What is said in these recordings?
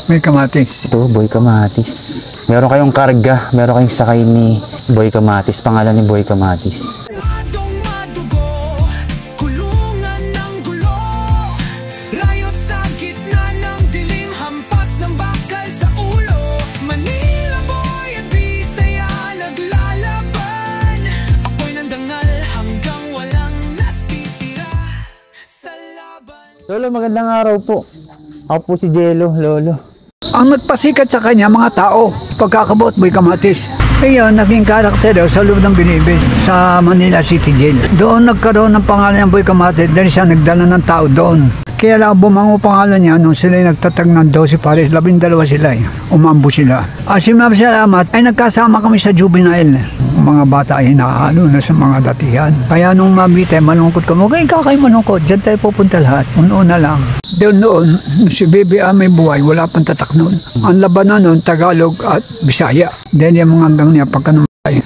May Kamatis. Ito, Boy Kamatis. Meron kayong karga, meron kayong sakay ni Boy Kamatis. Pangalan ni Boy Kamatis. Lolo, magandang araw po. Ako po si Jello, Lolo. Ang nagpasikat sa kanya, mga tao, pagkakabot Boy Kamatis. Ngayon, naging karakter daw sa loob ng Binibid sa Manila City Jail. Doon nagkaroon ng pangalan ng Boy Kamatis dahil siya nagdala ng tao doon. Kaya lang bumango pangalan niya nung sila nagtatag ng 12 pares, 12 sila umambo sila. Si Ma'am Salamat ay nagkasama kami sa juvenile. Mga bata ay nakahalo na sa mga datihan. Kaya nung mabitay, malungkot kami. Okay, kakay malungkot. Diyan tayo pupunta lahat. Una lang. Doon noon, si BBA may buhay, wala pang tatak noon. Ang labanan noon, Tagalog at Bisaya. Dahil yung mga hanggang niya, pagka namatay,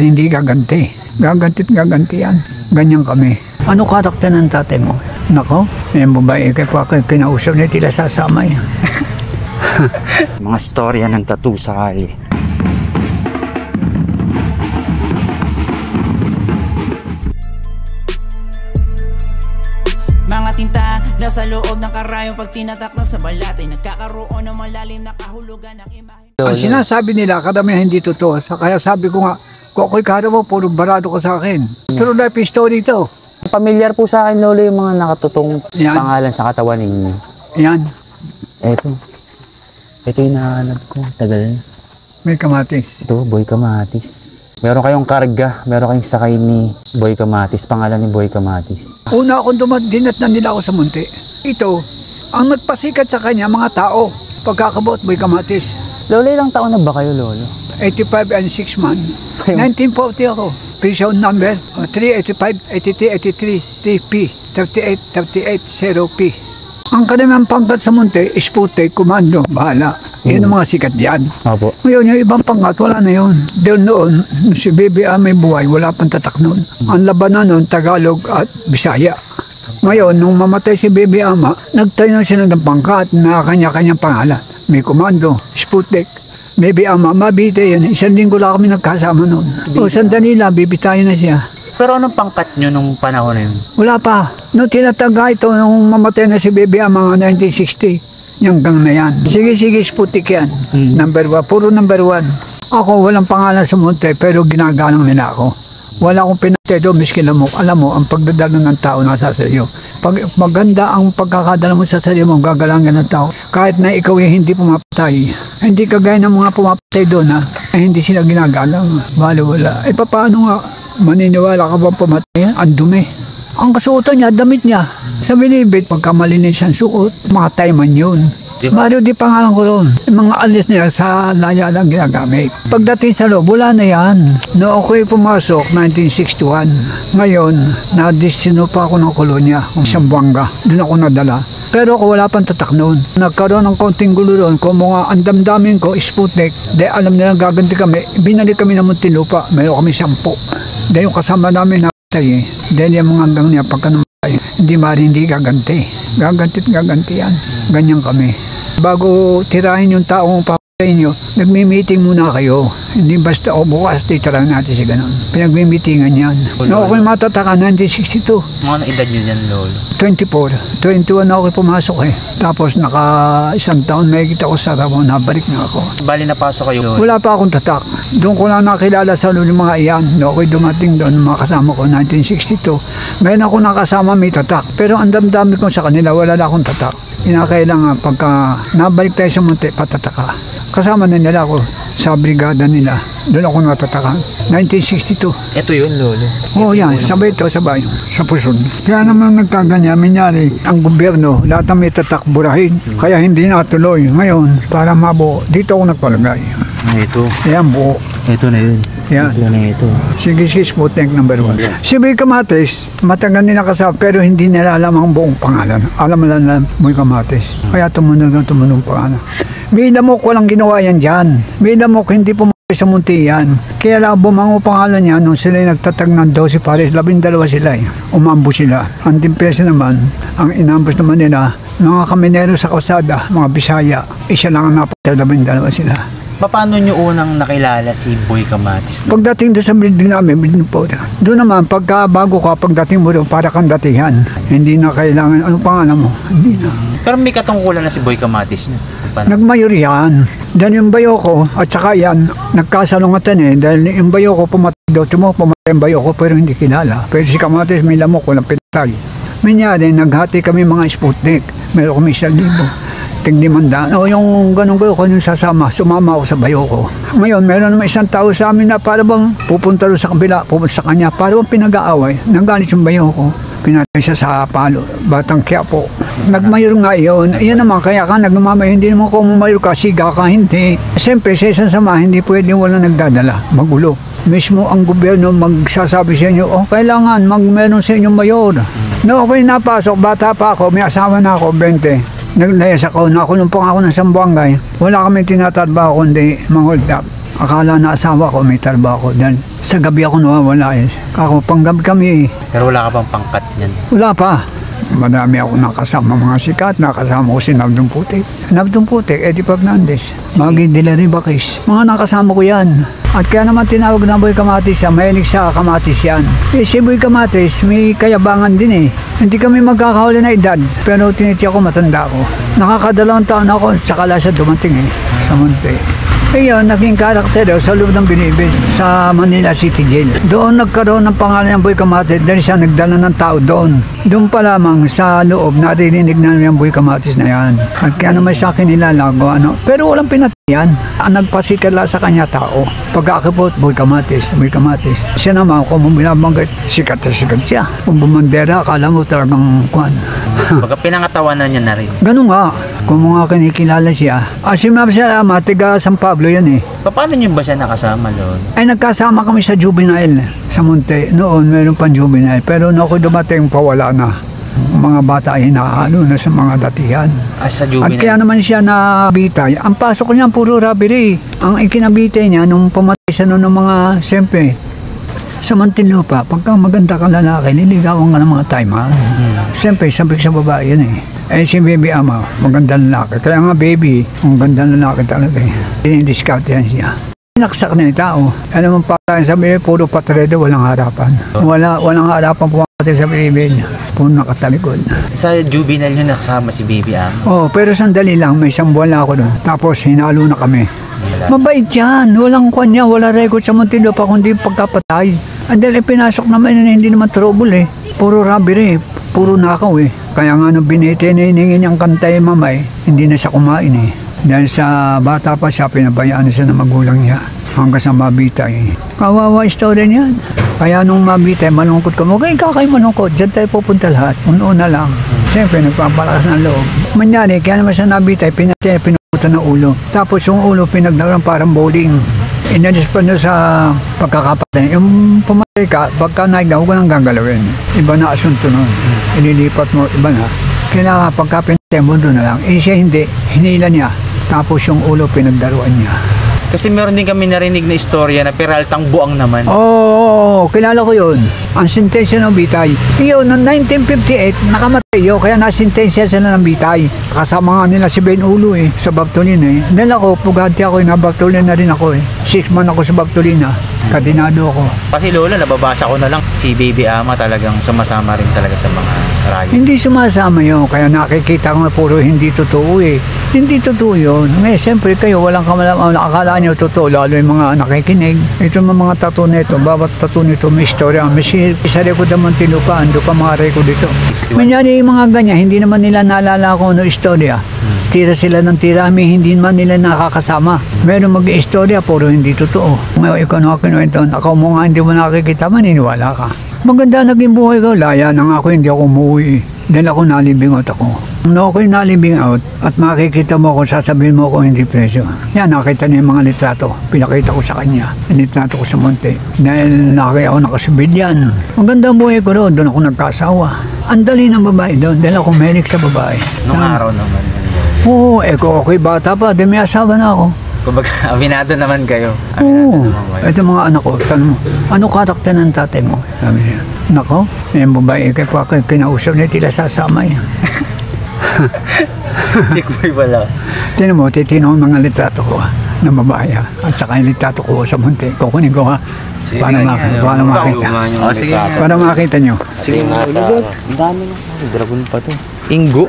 hindi gaganti. Gaganti't gaganti yan. Ganyan kami. Ano karakter ng tatay mo? Nako, yung babae kay kinausap niya, tila sasama yan. Mga storya ng tattoo sa kali. Mga tinta nasa loob ng karayong pag tinatak na sa balat ay nagkakaroon ng malalim na kahulugan ng imahe. Ang sinasabi nila, kadamihan hindi totoo. Kaya sabi ko nga, kung ako'y kara mo, puro barado ko sa akin. True life story ito. Pamilyar po sa akin, Lolo, yung mga nakatutong pangalan sa katawan ninyo. Yan. Ito yung nahanap ko. Tagal na. May Kamatis. Ito, Boy Kamatis. Meron kayong karga, meron kayong sakay ni Boy Kamatis. Pangalan ni Boy Kamatis. Una akong dinat na nila ako sa munti. Ito, ang nagpasikat sa kanya, mga tao, pagkakabot Boy Kamatis. Lolo, ilang taon na ba kayo, Lolo? 85 and 6 months. 1940 ako. Prison number 385, 83, 83, 3P, 38, 38, 0P. Ang kanimang pangkat sa munti, Sputek, Komando, bahala. Yun ang mga sikat diyan. Opo. Ngayon, yung ibang pangkat, wala na yun. Doon noon, si BBA may buhay, wala pang tatak noon. Ang labanan noon, Tagalog at Bisaya. Ngayon, nung mamatay si BBA, nagtayo na sila ng pangkat na kanya-kanyang pangalan. May Komando, Sputek, maybe mabite yun. Isang linggo lang kami nagkasama noon. O sandali lang, bibitayin na siya. Pero anong pangkat nyo nung panahon na yun? Wala pa. Nung tinataga ito, nung mamatay na si Bebe mga 1960, yung gang na yan. Sige, Sputik yan. Number 1, puro number 1. Ako, walang pangalan sa munti, pero ginagalang nila ako. Wala akong pinatay doon, miskin lamok. Alam mo, ang pagdadala ng tao nasa sa iyo. Pag maganda ang pagkakadala mo sa sarili mo, gagalangin ng tao. Kahit na ikaw yung hindi pumapatay, hindi kagaya ng mga pumapatay doon, hindi sila ginagalang. Wala. Paano nga, maniniwala ka ba pumatay? Ang dumi. Ang kasuotan niya, damit niya. Sa Binibid, pagka malinis ang suot, mga tayman yun. Mario di pangalan ko ron. Mga alis nila sa laya lang ginagamit. Pagdating sa loob, wala na yan. No ako'y pumasok, 1961. Ngayon, na-destino pa ako ng kolonya, ng Sambuanga. Doon ako nadala. Pero ako wala pang tatak noon. Nagkaroon ng konting gulo doon. Kung mga andamdamin ko, Sputek, dahil alam nilang gaganti kami, binalik kami ng Muntinlupa. Mayroon kami 10. Dahil yung kasama namin nakatay, dahil yung mga hanggang niya pagka hindi gaganti. Gaganti't gaganti yan. Ganyan kami. Bago tirahin yung taong papatay nyo, nagmi-meeting muna kayo. Hindi basta bukas titirahin natin si ganun. Pinagmi-meetingan yan. No, ako'y matataka, 1962. Mga edad nyo yan, Lolo? 24. 21 ako pumasok Tapos isang taon nakikita ko sa Ramon, nabalik na ako. Bali napasok kayo, Lolo? Wala pa akong tatak. Doon ko lang nakilala sa lolo mga iyan. No, ako'y dumating doon, mga kasama ko, 1962. Ngayon ako nakasama may tatak. Pero ang damdami ko sa kanila, wala na akong tatak. Inakailangan pagka nabalik tayo sa munti, patataka. Kasama na nila ako sa brigada nila. Doon ako natatakan. 1962. Ito yun, Lolo? Oo, yan. Sabay ito, sabay. Sa Puson. Kaya naman nagkaganya, minyari, ang gobyerno, lahat na may tatak burahin. Kaya hindi natuloy. Ngayon, para mabuo, dito ako nagpalagay. Ito. Ayan, buo. Ito na yun. Yan. Ito na ito. Sige, Sputek number 1. Si Boy Kamatis, matagal nila kasama, pero hindi nila alam ang buong pangalan. Alam na Boy Kamatis. Kaya tumunod ang pangalan. May lamok, walang ginawa yan dyan. May lamok, hindi pumunta sa munti yan. Kaya lang bumango pangalan niya nung sila nagtatag ng 12 pares, 12 sila eh. Umambo sila. Ang timpesa naman, ang inambos naman nila, mga kaminero sa kalsada, mga Bisaya, isa lang ang napatay, 12 sila. Paano nyo unang nakilala si Boy Kamatis? Pagdating doon sa building namin, building po doon naman, pagka bago ka, pagdating mo doon, para kang datihan. Hindi na kailangan, anong pangalan mo? Hindi na. Pero may katungkulan na si Boy Kamatis nyo. Nagmayor yan. Dahil yung bayo ko, at saka yan, nagkasalungatan eh. Dahil yung bayo ko, pumatay mo, pumatay yung bayo ko, pero hindi kilala. Pero si Kamatis, may lamok, walang pinatay. Minyari, naghati kami mga Sputnik. Meron kami 1,000. Tigdimandaan. O yung ganun ko yung sumama ako sa bayo ko. Ngayon, meron naman isang tao sa amin na para bang pupunta doon sa kabila, pupunta sa kanya, para bang pinag-aaway. Nanggalit yung bayo ko. Pinatay siya sa Palo, Batang Quiapo. Nagmayor nga yun. Iyan naman, kaya ka nagmamayor. Hindi naman kung mayor ka, siga ka, hindi. Siyempre, sa isang sama, hindi pwede wala nagdadala. Magulo. Mismo ang gobyerno magsasabi sa inyo, kailangan meron sa inyong mayor. No, ako'y napasok, bata pa ako, may asawa na ako, 20. Naglayas ako, nakulong pa ako ng Sambuangay. Wala kami tinatrabaho kundi mang-hold up. Akala na asawa ko may trabaho dahil sa gabi ako nawawala eh. Kako panggabi kami eh. Pero wala ka pang pangkat niyan? Wala pa. Madami ako nakasama mga sikat, nakasama ko si Nabdong Putik. Nabdong Putik, Eddie Fernandez, Maggie Dilary Bakis. Mga nakasama ko yan. At kaya naman tinawag na Boy Kamatis, mahilig sa kamatis yan. Eh, si Boy Kamatis, may kayabangan din eh. Hindi kami magkakahuli na edad, pero tinitiya ko matanda ako. Nakakadalawang taon ako, sakala siya dumating eh, sa Monte. Ngayon, naging karakter sa loob ng Binibid sa Manila City Jail. Doon nagkaroon ng pangalan ng Boy Kamatis dahil siya nagdala ng tao doon. Doon pa lamang sa loob, naririnig na yung Boy Kamatis na yan. At kaya naman sa akin nilalago, pero walang pinatiyan. Ang nagpasikala sa kanya tao. Pagkakipot, Boy Kamatis, Boy Kamatis. Siya naman, kung binabanggit, sikat na sikat siya. Kung bumandera, akala mo talagang kwan. Pagka pinangatawanan niya na rin. Ganun nga, kung mga kinikilala siya. Si Ma'am Salama, tiga San Pablo yan eh. Paano niyo ba siya nakasama doon? Ay nagkasama kami sa juvenile sa Monte. Noon meron pang juvenile. Pero nung ako dumating, pawala na. Mga bata ay hinahalo na sa mga datihan. Sa At juvenile? kaya naman siya nabitay. Ang pasok niya puro robbery. Ang ikinabitay niya nung pumatay siya noon ng mga, siyempre, sa Muntinlupa, pagka maganda kang lalaki, niligawan ka ng mga time-ha. Siyempre, sabi sa babae yan eh. Si Baby Ama, magandang lalaki. Kaya nga baby, magandang lalaki talaga eh. Discount yan siya. Naksak na yung tao. Alam mo pa tayo sabi, puro patredo, walang harapan. Walang harapan pumatay sa Baby. Puro nakatalikod. Sa juvenile niyo nakasama si Baby Ama? Pero sandali lang, may isang buwan lang ako doon. Tapos hinalo na kami. Mabait yan, walang kanya, wala record sa Muntinlupa kundi pagkapatay. Dahil pinasok naman, hindi naman trouble eh. Puro robbery, puro nakaw eh. Kaya nga nung binete na hiningin niyang kantay mamay, hindi na siya kumain eh. Dahil sa bata pa siya, pinabayaan na siya ng magulang niya. Hanggang sa mabitay. Kawawa istorya niyan. Kaya nung mabitay, malungkot ka mo, kakay malungkot, dyan tayo pupunta lahat. Una lang. Siyempre, nagpapalakas ng loob. Manyari, kaya naman siya nabitay, pinuputa ng ulo. Tapos yung ulo, pinagdaran parang bowling. Inalis pa nyo sa pagkakapatay. Yung pumatay ka, pagka naigaw ka nang gagalawin. Iba na asunto nun. Inilipat mo, iba na. Kaya pagka pinatay mo doon na lang. Siya hindi, hinila niya. Tapos yung ulo, pinagdaruan niya. Kasi meron din kami narinig na istorya na Peraltang Buang naman. Oo, kilala ko yun. Ang sentensya ng bitay. Yun, noong 1958, nakamatay yun. Kaya nasintensya sila ng bitay. Kasama nga nila si Ben Ulo eh, sa Baptolina eh. Dahil ako, pugante ako eh, na-Baptolina na rin ako eh. 6 months ako sa Baptolina. Kadinado ako. Kasi Lola, nababasa ko na lang, si Baby Ama talagang sumasama rin talaga sa mga rayo. Hindi sumasama yun, kaya nakikita ko na puro hindi totoo eh. Hindi totoo yun. Ngayon, siyempre kayo, walang akala nyo totoo, lalo yung mga nakikinig. Ito mga tattoo nito, bawat tattoo nito may istorya. May isa record ng Muntinlupa, ando pa mga record dito. Manyari yung mga ganyan, hindi naman nila naalala kung ano istorya. Tira sila ng tirami, hindi man nila nakakasama. Meron mag-istorya, puro hindi totoo. Ngayon, ikaw na kinuwento, ako mo nga hindi mo nakikita, maniniwala ka. Maganda naging buhay ko, laya na nga ako, hindi ako umuwi. Dahil ako nalibing out ako. Nung ako'y nalibing out at makikita mo ako, sasabihin mo ako hindi presyo. Yan, nakita niya yung mga litrato. Pinakita ko sa kanya, yung litrato ko sa Monte. Dahil nakakaya ako nakasibilyan. Maganda ang buhay ko doon, doon ako nagkasawa. Ang dali ng babae doon, dahil ako melik sa babae. Nung araw naman. Oo, kung ako'y bata pa, di may asawa na ako. Kumbaga, aminado naman kayo. Oo. Naman kayo. Ito mga anak ko, tanong mo, ano karakter ng tatay mo? Sabi niya, nako, yung babae kay pa kinausap niya, tila sasama yan. Tikboy pala. Tinan mo, titino ang mga litrato ko ng babae at saka yung litrato ko sa munti. Kukunin ko ha. Para makita. Oh, sige. Para makita nyo. Sige, ang dami na. Dragon pa to. Ingo?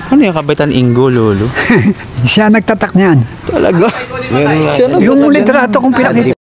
Ano yung kabitan Ingo, lolo? Siya nagtatak niyan. Talaga? Yung litrato kong pinakita.